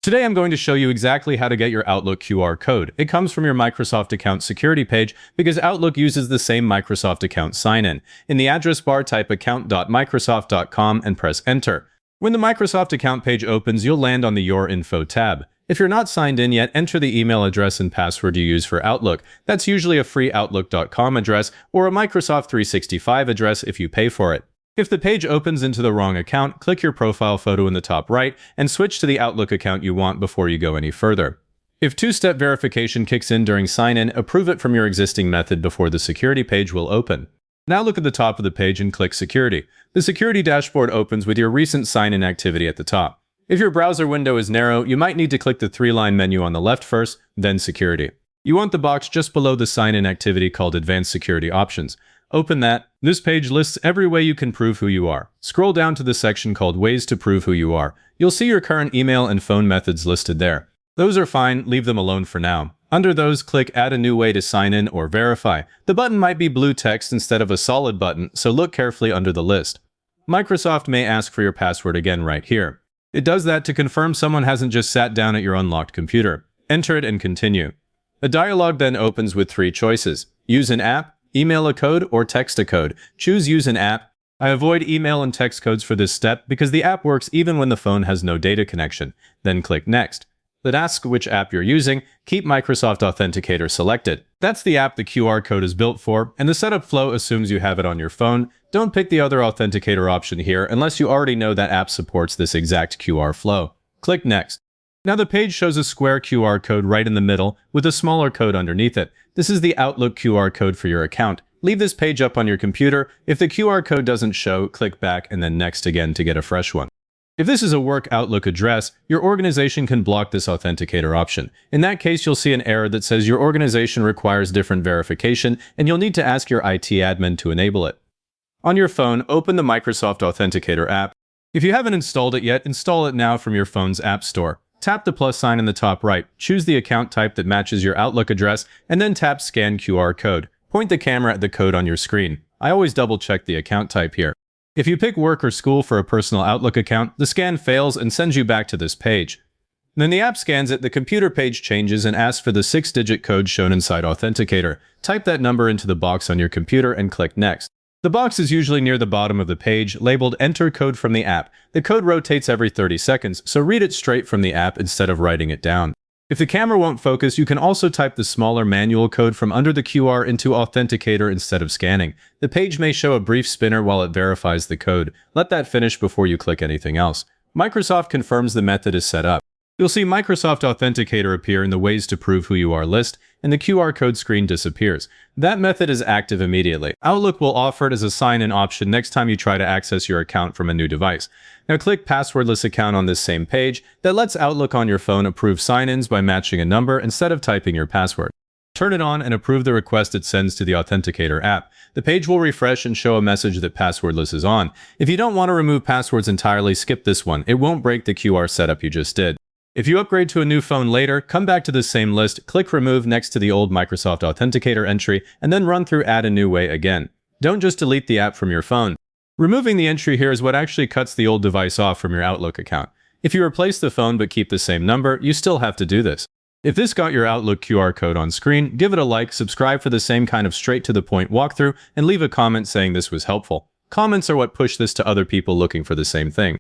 Today I'm going to show you exactly how to get your Outlook QR code. It comes from your Microsoft account security page because Outlook uses the same Microsoft account sign-in. In the address bar, type account.microsoft.com and press enter. When the Microsoft account page opens, you'll land on the Your Info tab. If you're not signed in yet, enter the email address and password you use for Outlook. That's usually a free Outlook.com address or a Microsoft 365 address if you pay for it. If the page opens into the wrong account, click your profile photo in the top right and switch to the Outlook account you want before you go any further. If two-step verification kicks in during sign-in, approve it from your existing method before the security page will open. Now look at the top of the page and click Security. The security dashboard opens with your recent sign-in activity at the top. If your browser window is narrow, you might need to click the three-line menu on the left first, then Security. You want the box just below the sign-in activity called Advanced Security Options. Open that. This page lists every way you can prove who you are. Scroll down to the section called Ways to Prove Who You Are. You'll see your current email and phone methods listed there. Those are fine, leave them alone for now. Under those, click Add a new way to sign in or verify. The button might be blue text instead of a solid button, so look carefully under the list. Microsoft may ask for your password again right here. It does that to confirm someone hasn't just sat down at your unlocked computer. Enter it and continue. A dialog then opens with three choices. Use an app, email a code, or text a code. Choose Use an app. I avoid email and text codes for this step because the app works even when the phone has no data connection. Then click Next. It asks which app you're using. Keep Microsoft Authenticator selected. That's the app the QR code is built for, and the setup flow assumes you have it on your phone. Don't pick the other Authenticator option here unless you already know that app supports this exact QR flow. Click Next. Now the page shows a square QR code right in the middle with a smaller code underneath it. This is the Outlook QR code for your account. Leave this page up on your computer. If the QR code doesn't show, click back and then Next again to get a fresh one. If this is a work Outlook address, your organization can block this Authenticator option. In that case, you'll see an error that says your organization requires different verification and you'll need to ask your IT admin to enable it. On your phone, open the Microsoft Authenticator app. If you haven't installed it yet, install it now from your phone's App Store. Tap the plus sign in the top right, choose the account type that matches your Outlook address, and then tap Scan QR Code. Point the camera at the code on your screen. I always double-check the account type here. If you pick work or school for a personal Outlook account, the scan fails and sends you back to this page. Then the app scans it, the computer page changes and asks for the 6-digit code shown inside Authenticator. Type that number into the box on your computer and click Next. The box is usually near the bottom of the page, labeled Enter Code from the app. The code rotates every 30 seconds, so read it straight from the app instead of writing it down. If the camera won't focus, you can also type the smaller manual code from under the QR into Authenticator instead of scanning. The page may show a brief spinner while it verifies the code. Let that finish before you click anything else. Microsoft confirms the method is set up. You'll see Microsoft Authenticator appear in the Ways to Prove Who You Are list, and the QR code screen disappears. That method is active immediately. Outlook will offer it as a sign-in option next time you try to access your account from a new device. Now click Passwordless Account on this same page that lets Outlook on your phone approve sign-ins by matching a number instead of typing your password. Turn it on and approve the request it sends to the Authenticator app. The page will refresh and show a message that Passwordless is on. If you don't want to remove passwords entirely, skip this one. It won't break the QR setup you just did. If you upgrade to a new phone later, come back to the same list, click Remove next to the old Microsoft Authenticator entry, and then run through Add a New Way again. Don't just delete the app from your phone. Removing the entry here is what actually cuts the old device off from your Outlook account. If you replace the phone but keep the same number, you still have to do this. If this got your Outlook QR code on screen, give it a like, subscribe for the same kind of straight-to-the-point walkthrough, and leave a comment saying this was helpful. Comments are what push this to other people looking for the same thing.